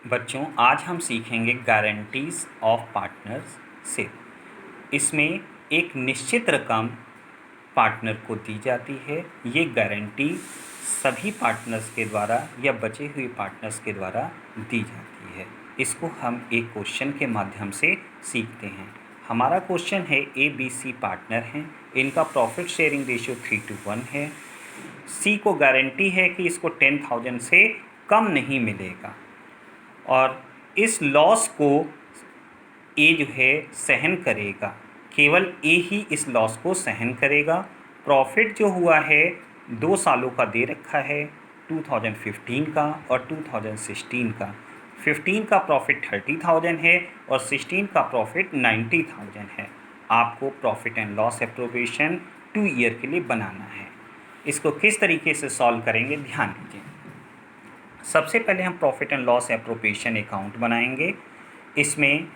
बच्चों, आज हम सीखेंगे गारंटीज ऑफ पार्टनरशिप। इसमें एक निश्चित रकम पार्टनर को दी जाती है। ये गारंटी सभी पार्टनर्स के द्वारा या बचे हुए पार्टनर्स के द्वारा दी जाती है। इसको हम एक क्वेश्चन के माध्यम से सीखते हैं। हमारा क्वेश्चन है, ABC पार्टनर हैं, इनका प्रॉफिट शेयरिंग रेशियो 3:1 है। C को गारंटी है कि इसको 10,000 से कम नहीं मिलेगा और इस लॉस को ए जो है सहन करेगा। केवल ए ही इस लॉस को सहन करेगा। प्रॉफिट जो हुआ है 2 सालों का दे रखा है, 2015 का और 2016 का। 15 का प्रॉफिट 30,000 है और 16 का प्रॉफिट 90,000 है। आपको profit and loss appropriation 2 year के लिए बनाना है। इसको किस तरीके से सॉल्व करेंगे, ध्यान दीजिए। सबसे पहले हम profit and loss appropriation account बनाएंगे। इसमें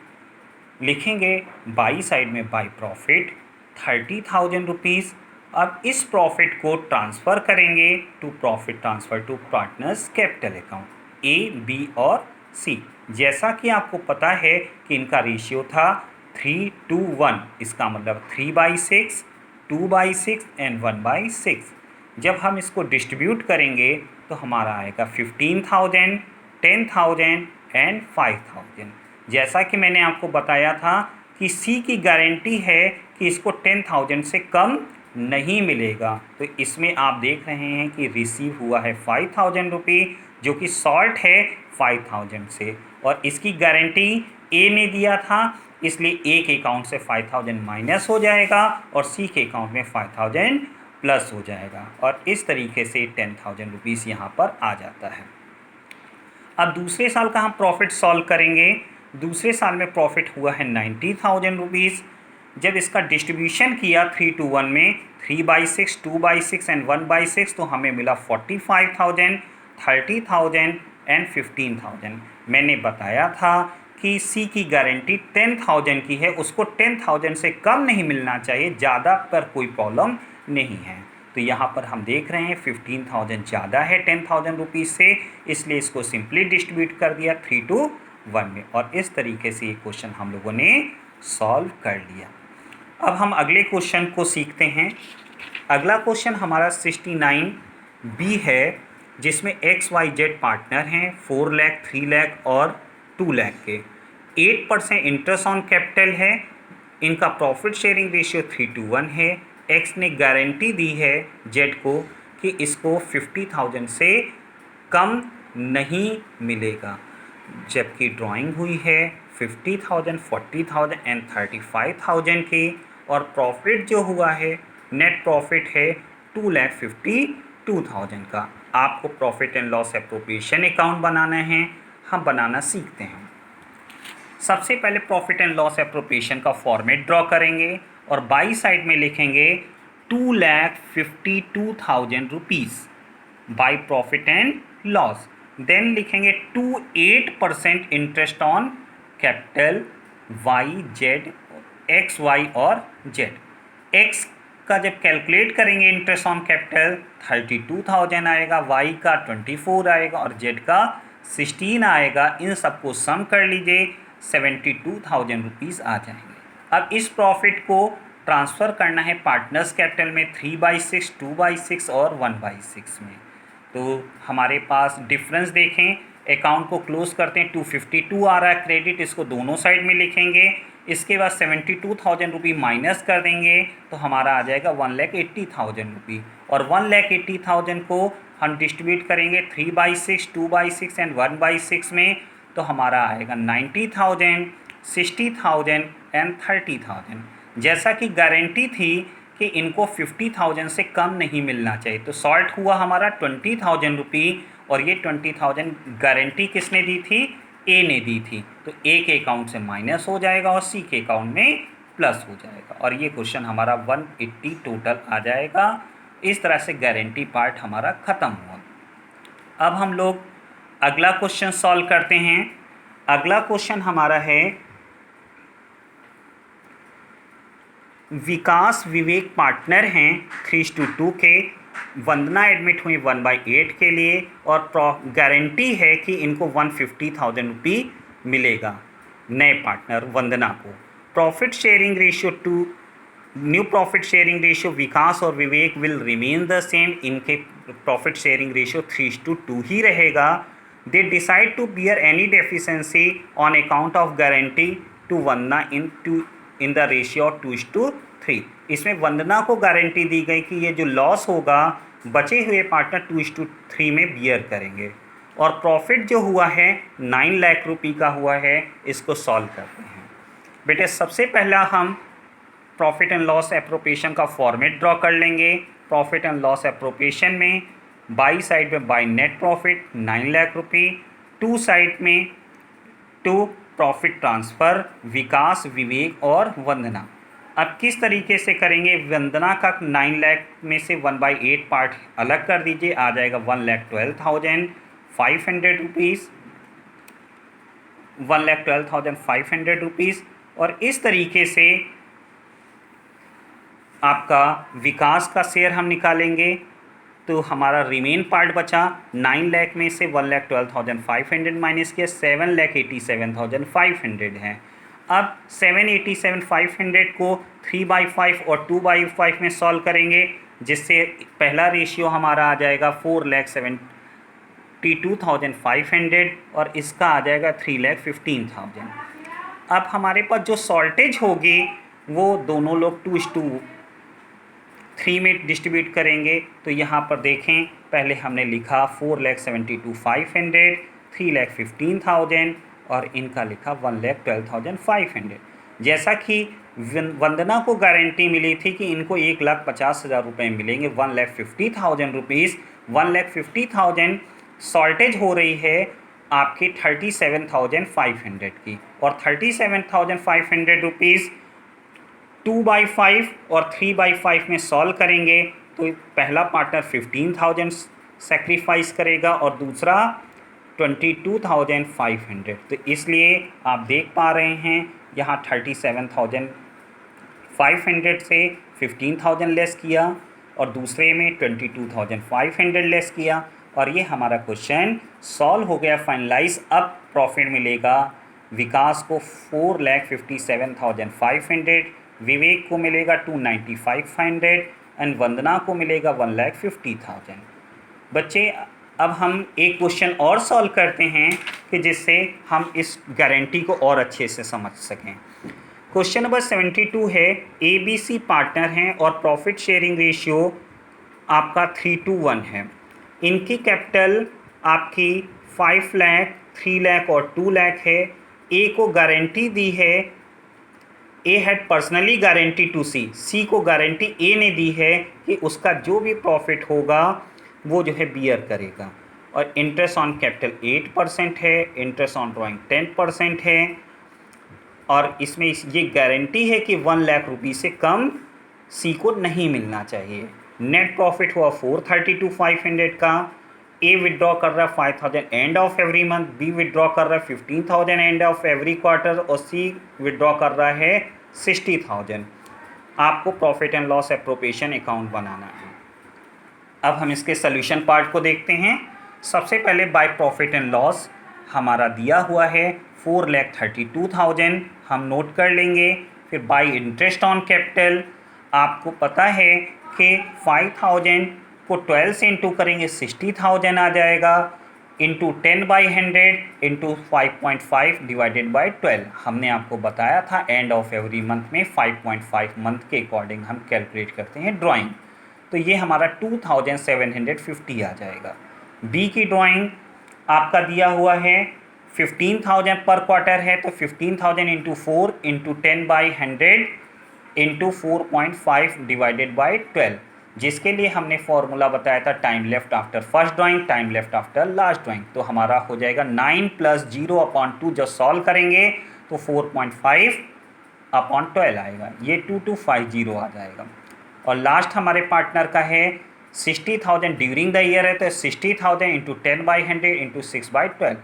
लिखेंगे बाई साइड में बाई प्रॉफिट 30,000 रुपीज़। अब इस प्रॉफिट को ट्रांसफ़र करेंगे to profit transfer to partners capital account A, B और C। जैसा कि आपको पता है कि इनका रेशियो था 3:1। इसका मतलब 3/6, 2/6 एंड 1/6। जब हम इसको डिस्ट्रीब्यूट करेंगे तो हमारा आएगा 15,000, 10,000 एंड 5,000। जैसा कि मैंने आपको बताया था कि C की गारंटी है कि इसको 10,000 से कम नहीं मिलेगा। तो इसमें आप देख रहे हैं कि रिसीव हुआ है 5,000 रुपये, जो कि शॉर्ट है 5,000 से, और इसकी गारंटी A ने दिया था, इसलिए A के अकाउंट से 5,000 माइनस हो जाएगा और C के अकाउंट में 5,000 प्लस हो जाएगा और इस तरीके से 10,000 रुपीज़ यहाँ पर आ जाता है। अब दूसरे साल का हम प्रॉफिट सॉल्व करेंगे। दूसरे साल में प्रॉफिट हुआ है 90,000 रुपीज़। जब इसका डिस्ट्रीब्यूशन किया 3:1 में 3/6, 2/6 एंड 1/6, तो हमें मिला 45,000, 30,000 एंड 15,000। मैंने बताया था कि C की गारंटी 10,000 की है, उसको 10,000 से कम नहीं मिलना चाहिए, ज़्यादा पर कोई प्रॉब्लम नहीं है। तो यहाँ पर हम देख रहे हैं 15,000 ज़्यादा है 10,000 रुपीज़ से, इसलिए इसको सिंपली डिस्ट्रीब्यूट कर दिया 3:1 में, और इस तरीके से ये क्वेश्चन हम लोगों ने सॉल्व कर लिया। अब हम अगले क्वेश्चन को सीखते हैं। अगला क्वेश्चन हमारा 69B है, जिसमें XYZ पार्टनर हैं, 4 लाख, 3 लाख और 2 लाख के। 8% इंटरेस्ट ऑन कैपिटल है। इनका प्रॉफिट शेयरिंग रेशियो 3:1 है। X ने गारंटी दी है Z को कि इसको 50,000 से कम नहीं मिलेगा, जबकि ड्राइंग हुई है 50,000, 40,000 एंड 35,000 की, और प्रॉफिट जो हुआ है नेट प्रॉफिट है 2,52,000 का। आपको profit and loss appropriation account बनाना है, हम बनाना सीखते हैं। सबसे पहले प्रॉफिट एंड लॉस एप्रोप्रिएशन का फॉर्मेट ड्रॉ करेंगे और बाई साइड में लिखेंगे 2,52,000 rupees by profit and loss. Then लिखेंगे 8% interest on capital X, Y और Z। X का जब कैलकुलेट करेंगे इंटरेस्ट ऑन कैपिटल 32,000 आएगा, Y का 24 आएगा और Z का 16 आएगा। इन सबको सम कर लीजिए, 72,000 रुपीज़ आ जाएंगे। अब इस प्रॉफिट को ट्रांसफ़र करना है पार्टनर्स कैपिटल में 3/6, 2/6 और 1/6 में। तो हमारे पास डिफरेंस देखें, अकाउंट को क्लोज करते हैं, 252 आ रहा है क्रेडिट, इसको दोनों साइड में लिखेंगे। इसके बाद 72,000 रुपये माइनस कर देंगे तो हमारा आ जाएगा 1,80,000 रुपये, और 1,80,000 को हम डिस्ट्रीब्यूट करेंगे 3/6, 2/6 एंड 1/6 में, तो हमारा आएगा 90,000, 60,000 एंड 30,000। जैसा कि गारंटी थी कि इनको 50,000 से कम नहीं मिलना चाहिए, तो शॉर्ट हुआ हमारा 20,000 रुपये, और ये 20,000 गारंटी किसने दी थी, A ने दी थी। तो A के अकाउंट से माइनस हो जाएगा और C के अकाउंट में प्लस हो जाएगा, और ये क्वेश्चन हमारा 180 टोटल आ जाएगा। इस तरह से गारंटी पार्ट हमारा ख़त्म हुआ। अब हम लोग अगला क्वेश्चन सॉल्व करते हैं। अगला क्वेश्चन हमारा है विकास विवेक पार्टनर हैं 3:2 के, वंदना एडमिट हुई 1/8 के लिए और गारंटी है कि इनको 150,000 रुपये मिलेगा नए पार्टनर वंदना को। Profit sharing ratio to new profit sharing ratio Vikas और Vivek will remain the same. इनके प्रॉफिट शेयरिंग रेशियो 3:2 ही रहेगा। They decide to bear any deficiency on account of guarantee to Vandana in the ratio 2:3। इसमें वंदना को गारंटी दी गई कि ये जो लॉस होगा बचे हुए पार्टनर 2:3 में बियर करेंगे। और प्रॉफिट जो हुआ है 9 लाख रुपये का हुआ है, इसको सॉल्व करते हैं। बेटे सबसे पहला हम प्रॉफिट एंड लॉस एप्रोप्रिएशन का फॉर्मेट ड्रॉ कर लेंगे। प्रॉफिट एंड लॉस एप्रोप्रिएशन में बाई साइड में बाई नेट प्रॉफिट 9 लाख रुपये, टू साइड में टू प्रॉफिट ट्रांसफ़र विकास विवेक और वंदना। अब किस तरीके से करेंगे? वंदना का 9 लाख में से 1/8 पार्ट अलग कर दीजिए, आ जाएगा 1,12,500 रुपीज़, 1,12,500 रुपीज़। और इस तरीके से आपका विकास का शेयर हम निकालेंगे तो हमारा रिमेन पार्ट बचा 9 लाख में से 1,12,500 माइनस किया 7,87,500 है। अब 7,87,500 को 3/5 और 2/5 में सॉल्व करेंगे, जिससे पहला रेशियो हमारा आ जाएगा 4,72,500 और इसका आ जाएगा 3,15,000। अब हमारे पास जो शॉर्टेज होगी वो दोनों लोग 2:3 में डिस्ट्रीब्यूट करेंगे। तो यहाँ पर देखें, पहले हमने लिखा 4,72,500, 3,15,000 और इनका लिखा 1,12,500। जैसा कि वंदना को गारंटी मिली थी कि इनको 1,50,000 रुपये मिलेंगे, 1,50,000 रुपीज़, 1,50,000 शॉर्टेज हो रही है आपकी 37,500 की। और 37,500 रुपीज़ 2/5 और 3/5 में सॉल्व करेंगे तो पहला पार्टनर 15,000 सेक्रीफाइस करेगा और दूसरा 22,500। तो इसलिए आप देख पा रहे हैं यहाँ 37,500 से 15,000 लेस किया और दूसरे में 22,500 लेस किया और ये हमारा क्वेश्चन सॉल्व हो गया, फाइनलाइज। अब प्रॉफिट मिलेगा विकास को 4,57,500, विवेक को मिलेगा 2,95,500 एंड वंदना को मिलेगा 1,50,000। बच्चे अब हम एक क्वेश्चन और सॉल्व करते हैं कि जिससे हम इस गारंटी को और अच्छे से समझ सकें। क्वेश्चन नंबर 72 है, ABC पार्टनर हैं और प्रॉफिट शेयरिंग रेशियो आपका 3:1 है। इनकी कैपिटल आपकी 5 लाख, 3 लाख और 2 लाख है। ए को गारंटी दी है, ए हैड पर्सनली गारंटी टू सी को गारंटी ए ने दी है कि उसका जो भी प्रॉफिट होगा वो जो है बियर करेगा। और इंटरेस्ट ऑन कैपिटल 8% है, इंटरेस्ट ऑन ड्राइंग 10% है और इसमें ये गारंटी है कि 1 लाख रुपये से कम सी को नहीं मिलना चाहिए। नेट प्रॉफिट हुआ 432,500 का। ए विड्रॉ कर रहा है 5,000 end of every month, B withdraw कर रहा है 15,000 एंड ऑफ एवरी क्वार्टर और सी विड्रॉ कर रहा है 60,000। आपको profit and loss appropriation account बनाना है। अब हम इसके सोल्यूशन पार्ट को देखते हैं। सबसे पहले बाय प्रॉफिट एंड लॉस हमारा दिया हुआ है 4,32,000, हम नोट कर लेंगे। फिर बाय इंटरेस्ट ऑन कैपिटल आपको पता है कि 5,000 को 12 से इंटू करेंगे 60,000 आ जाएगा, इंटू 10/100 इंटू 5.5 डिवाइडेड बाई 12। हमने आपको बताया था एंड ऑफ एवरी मंथ में 5.5 मंथ के अकॉर्डिंग हम कैलकुलेट करते हैं ड्राइंग। तो ये हमारा 2,750 आ जाएगा। बी की ड्राइंग आपका दिया हुआ है 15,000 पर क्वार्टर है, तो 15,000 into 4 into 10/100 into 4.5 divided by 12, जिसके लिए हमने फॉर्मूला बताया था time left after first drawing, time left after last drawing. तो हमारा हो जाएगा 9 + 0/2। जब सॉल्व करेंगे तो 4.5/12 आएगा, ये 2250 आ जाएगा। और लास्ट हमारे पार्टनर का है 60,000 ड्यूरिंग द ईयर है, तो 60,000 इंटू 10/100 इंटू 6/12,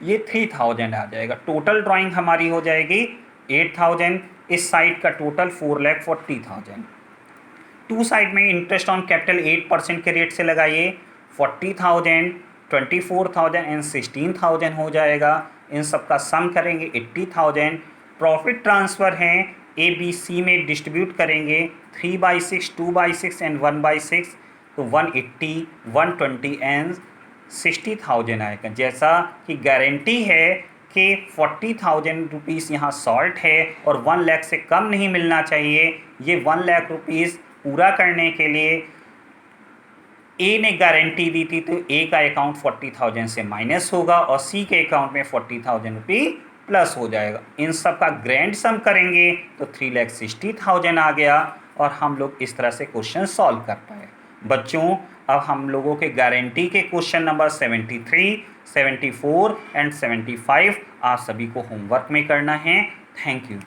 ये 3,000 आ जाएगा। टोटल ड्राइंग हमारी हो जाएगी 8,000। इस साइड का टोटल 4,40,000। टू साइड में इंटरेस्ट ऑन कैपिटल 8% के रेट से लगाइए। 40,000, 24,000 एंड 16,000 हो जाएगा। इन सब का सम करेंगे 80,000। प्रॉफिट ट्रांसफ़र हैं ABC में डिस्ट्रीब्यूट करेंगे 3/6, 2/6 एंड 1/6, तो 180, 120 एंड 60,000 आएगा। जैसा कि गारंटी है कि 40,000 रुपीज़ यहाँ शॉर्ट है और 1 लाख से कम नहीं मिलना चाहिए। ये 1 लाख रुपीज़ पूरा करने के लिए ए ने गारंटी दी थी, तो ए का अकाउंट 40,000 से माइनस होगा और सी के अकाउंट में 40,000 रुपये प्लस हो जाएगा। इन सब का ग्रैंड सम करेंगे तो 3,60,000 आ गया और हम लोग इस तरह से क्वेश्चन सॉल्व कर पाए। बच्चों, अब हम लोगों के गारंटी के क्वेश्चन नंबर 73, 74 एंड 75 आप सभी को होमवर्क में करना है। Thank you.